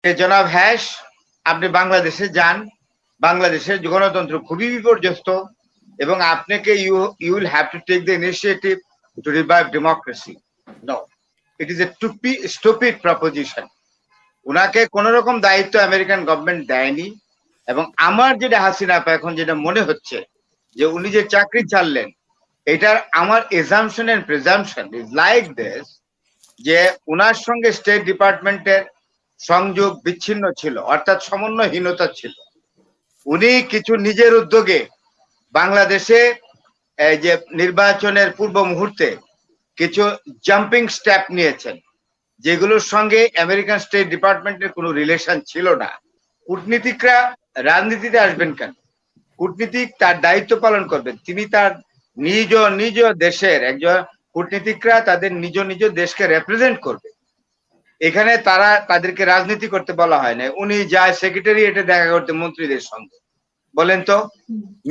জনাব হ্যাশ, আপনি বাংলাদেশে যান, বাংলাদেশের গণতন্ত্র খুবই বিপর্যস্ত এবং আপনাকে you will have to take the initiative to revive democracy. No, it is a stupid proposition. উনাকে কোন রকম দায়িত্ব আমেরিকান গভর্নমেন্ট দেয়নি এবং আমার যেটা হাসিনা আপা এখন যেটা মনে হচ্ছে যে উনি যে চাকরি ছাড়লেন, এটার আমার assumption and presumption is like this, যে উনার সঙ্গে স্টেট ডিপার্টমেন্টের সংযোগ বিচ্ছিন্ন ছিল, অর্থাৎ সমন্বয়হীনতা ছিল। উনি কিছু নিজের উদ্যোগে বাংলাদেশে যে নির্বাচনের পূর্ব মুহূর্তে কিছু জাম্পিং স্টেপ নিয়েছেন, যেগুলোর সঙ্গে আমেরিকান স্টেট ডিপার্টমেন্টের কোনো রিলেশন ছিল না। কূটনীতিকরা রাজনীতিতে আসবেন কেন? কূটনীতিক তার দায়িত্ব পালন করবেন, তিনি তার নিজ নিজ দেশের একজন কূটনীতিকরা তাদের নিজ নিজ দেশকে রেপ্রেজেন্ট করবে। এখানে তারা তাদেরকে রাজনীতি করতে বলা হয় না। উনি যায় সেক্রেটারিয়েটে দেখা করতে মন্ত্রীদের সঙ্গে, বলেন তো,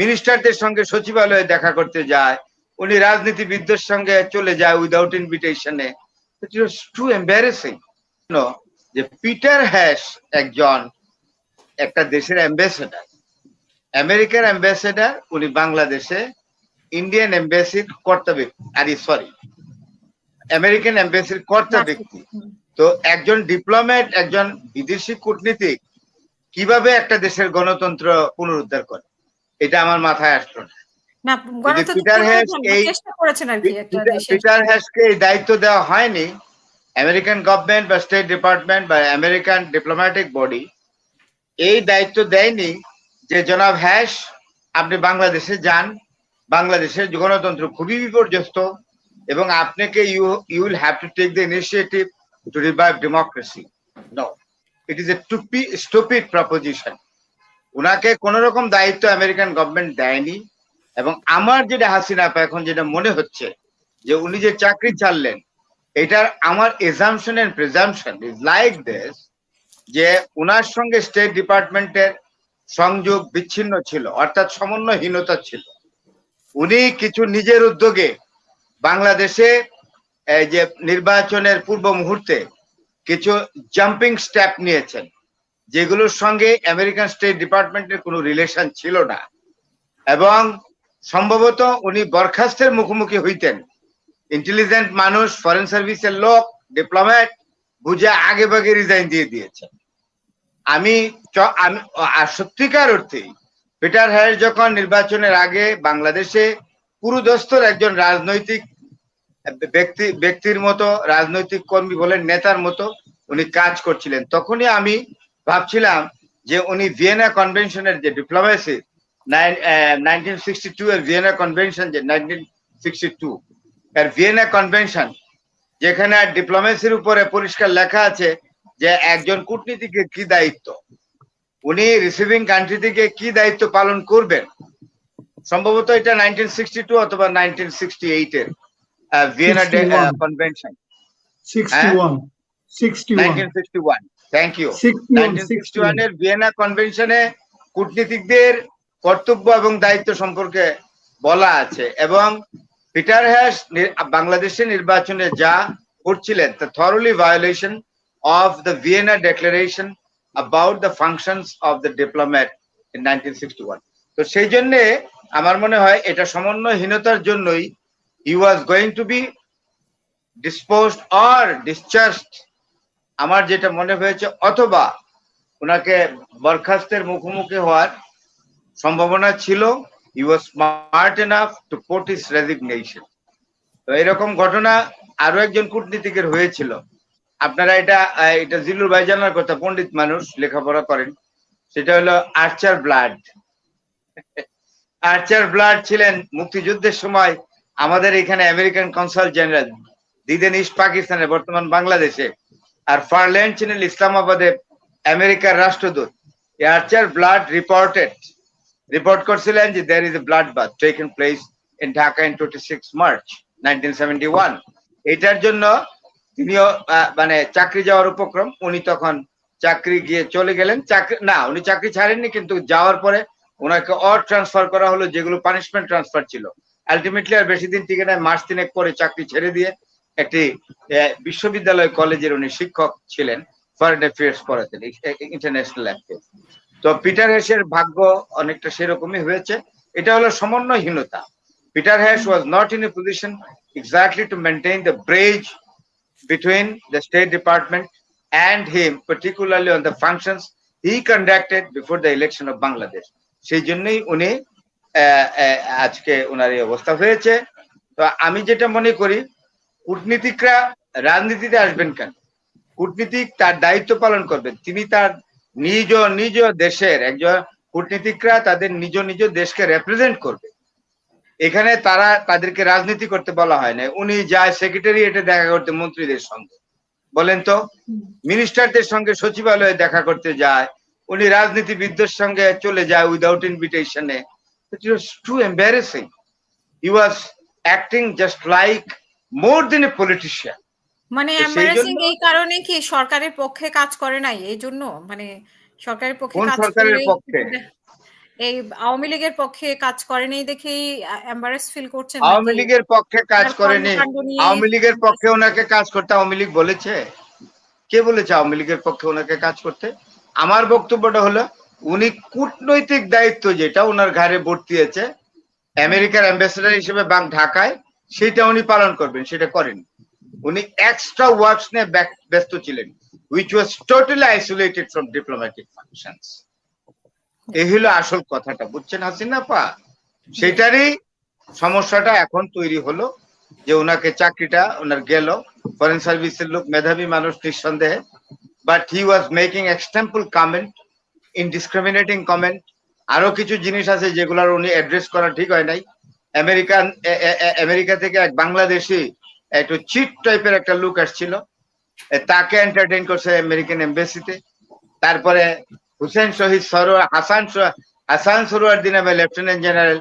মিনিস্টারদের সঙ্গে সচিবালয়ে দেখা করতে যায়, উনি রাজনীতিবিদদের সঙ্গে চলে যায় উইদাউট ইনভিটেশনে। It was too embarrassing. যে পিটার হ্যাশ একজন একটা দেশের অ্যাম্বাসেডার, আমেরিকার অ্যাম্বাসেডার, উনি বাংলাদেশে ইন্ডিয়ান এম্বাসির কর্তা ব্যক্তি, সরি, আমেরিকান এম্বাসির কর্তা ব্যক্তি। তো একজন ডিপ্লোম্যাট, একজন বিদেশি কূটনীতিক কিভাবে একটা দেশের গণতন্ত্র পুনরুদ্ধার করে, এটা আমার মাথায় আসলো না। পিটার হ্যাশকে এই দায়িত্ব দেওয়া হয়নি, আমেরিকান গভর্নমেন্ট বা স্টেট ডিপার্টমেন্ট বা আমেরিকান ডিপ্লোম্যাটিক বডি এই দায়িত্ব দেয়নি যে জনাব হ্যাশ, আপনি বাংলাদেশে যান, বাংলাদেশের গণতন্ত্র খুবই বিপর্যস্ত এবং আপনাকে you will have to take the initiative to revive democracy. No, it is a stupid proposition. উনাকে কোন রকম দায়িত্ব আমেরিকান গভর্নমেন্ট দেয়নি এবং আমার যেটা হাসিনা আপা এখন যেটা মনে হচ্ছে যে উনি যে চাকরি ছাড়লেন, এটার আমার assumption and presumption is like this, যে উনার সঙ্গে স্টেট ডিপার্টমেন্টের সংযোগ বিচ্ছিন্ন ছিল, অর্থাৎ সমন্বয়হীনতা ছিল। উনি কিছু নিজের উদ্যোগে বাংলাদেশে যে নির্বাচনের পূর্ব মুহূর্তে কিছু জাম্পিং স্টেপ নিয়েছেন, যেগুলোর সঙ্গে আমেরিকান স্টেট ডিপার্টমেন্টের কোনো রিলেশন ছিল না এবং সম্ভবত উনি বরখাস্তের মুখোমুখি হইতেন। ইন্টেলিজেন্ট মানুষ, ফরেন সার্ভিসের লোক, ডিপ্লোম্যাট, বুঝে আগে ভাগে রিজাইন দিয়ে দিয়েছেন। আমি সত্যিকার অর্থেই পিটার হ্যাশ যখন নির্বাচনের আগে বাংলাদেশে পুরোদস্তর একজন রাজনৈতিক ব্যক্তির মতো, রাজনৈতিক কর্মী বলেন, নেতার মতো উনি কাজ করছিলেন, তখনই আমি ভাবছিলাম যে উনি ভিয়েনা কনভেনশনের যে ডিপ্লোমেসি 1962 এর ভিয়েনা কনভেনশন, যে 1962 এর ভিয়েনা কনভেনশন, যেখানে ডিপ্লোমেসির উপরে পরিষ্কার লেখা আছে যে একজন কূটনীতিকের কি দায়িত্ব, উনি রিসিভিং কান্ট্রি থেকে কি দায়িত্ব পালন করবেন। সম্ভবত এটা 1962 অথবা 1968 এর ভিয়েনা কনভেনশন, 1961। Thank you. 1961 এর ভিয়েনা কনভেনশনে কূটনীতিকদের কর্তব্য এবং দায়িত্ব সম্পর্কে বলা আছে এবং পিটার হ্যাশ বাংলাদেশের নির্বাচনে যা করছিলেন তা thoroughly violation of the Vienna Declaration about the functions of the diplomat in 1961. তো সেই জন্য আমার মনে হয় এটা সমন্বয়হীনতার জন্যই he was going to be disposed or discharged, আমার যেটা মনে হয়েছে, অথবা ওনাকে বরখাস্তের মুখোমুখি হওয়ার সম্ভাবনা ছিল। he was smart enough to put his resignation. তো এরকম ঘটনা আরো একজন কূটনীতিকের হয়েছিল। আপনারা এটা জিলুর ভাই জানার কথা, পণ্ডিত মানুষ, লেখাপড়া করেন। সেটা হলো আর্চার ব্লাড। আর্চার ব্লাড ছিলেন মুক্তিযুদ্ধের সময় আমাদের এখানে American consul general, the then east পাকিস্তানে, বর্তমান বাংলাদেশে, আর ফারল্যান্ড ছিলেন ইসলামাবাদে আমেরিকার রাষ্ট্রদূত। আর্চার ব্লাড রিপোর্ট করছিলেন যে there is a bloodbath taken place in Dhaka in 26 March 1971। এটার জন্য তিনিও মানে চাকরি যাওয়ার উপক্রম, উনি তখন চাকরি গিয়ে চলে গেলেন। উনি চাকরি ছাড়েননি, কিন্তু যাওয়ার পরে ওনাকে ট্রান্সফার করা হলো, যেগুলো পানিশমেন্ট ট্রান্সফার ছিল। আলটিমেটলি আর বেশি দিন টিকে নাই, মাস 3 পরে চাকরি ছেড়ে দিয়ে একটি বিশ্ববিদ্যালয় কলেজের উনি শিক্ষক ছিলেন, ফরেন অ্যাফেয়ার্স পড়াতেন, ইন্টারন্যাশনাল অ্যাফেয়ার্স। তো পিটার হ্যাশের ভাগ্য অনেকটা সেরকমই হয়েছে। এটা হলো সমন্বয়হীনতা। Peter Hash was not in a position exactly to maintain the bridge between the State Department and him, particularly on the functions he conducted before the election of Bangladesh. সেই জন্যই উনি আজকে ওনার এই অবস্থা হয়েছে। তো আমি যেটা মনে করি, কূটনীতিকরা রাজনীতিতে আসবেন কেন? কূটনীতিক তার দায়িত্ব পালন করবেন, তিনি তার নিজ নিজ দেশের একজন কূটনীতিকরা তাদের নিজ নিজ দেশকে রেপ্রেজেন্ট করবে। এখানে তারা তাদেরকে রাজনীতি করতে বলা হয় না। উনি যায় সেক্রেটারিয়েটে দেখা করতে মন্ত্রীদের সঙ্গে, বলেন তো, মিনিস্টারদের সঙ্গে সচিবালয়ে দেখা করতে যায়, উনি রাজনীতিবিদদের সঙ্গে চলে যায় উইদাউট ইনভিটেশনে। It was too embarrassing. He was acting just like more than a politician. মানে এম্বারেসিং এই কারণে কি সরকারের পক্ষে কাজ করে নাই, এই জন্য মানে সরকারের পক্ষে কাজ সরকারের পক্ষে, এই আওয়ামী লীগের পক্ষে কাজ করেনি দেখেই এম্বারেস ফিল করছেন? আওয়ামী লীগের পক্ষে কাজ করেনি, আওয়ামী লীগের পক্ষে ওনাকে কাজ করতে আওয়ামী লীগ বলেছে? কে বলেছে আওয়ামী লীগের পক্ষে ওনাকে কাজ করতে? আমার বক্তব্যটা হলো, উনি কূটনৈতিক দায়িত্ব যেটা ওনার ঘাড়ে বর্তিয়েছে আমেরিকার অ্যাম্বাসেডর হিসেবে ঢাকায়, সেটা উনি পালন করবেন, সেটা করেন। উনি এক্সট্রা ওয়ার্কস নিয়ে ব্যস্ত ছিলেন, which was totally isolated from diplomatic functions. এই হলো আসল কথাটা, বুঝছেন হাসিনা পা? সেটারই সমস্যাটা এখন তৈরি হলো যে ওনাকে চাকরিটা ওনার গেল। ফরেন সার্ভিসের লোক, মেধাবী মানুষ নিঃসন্দেহে, but he was making extempore comment, indiscriminating comment. আরো কিছু জিনিস আছে যেগুলোর উনি অ্যাড্রেস করা ঠিক হয় নাই। আমেরিকা থেকে এক বাংলাদেশি একটু চিট টাইপের একটা লুক আসছিল, তাকে এন্টারটেইন করছে আমেরিকান এম্বাসিতে। তারপরে হুসেন শহীদ সরোয়ার, হাসান সরোয়ার্দী নামে লেফটেন্যান্ট জেনারেল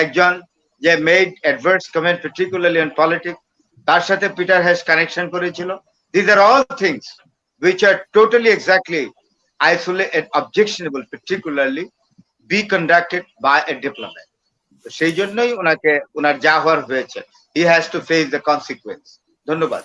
একজন, যে made adverse comment particularly on politics, তার সাথে পিটার হ্যাশ কানেকশন করেছিল। This are all things which are totally exactly isolated, objectionable, particularly be conducted by a diplomat. সেই জন্যই ওনাকে ওনার যা হওয়ার হয়েছে, he has to face the consequence. ধন্যবাদ।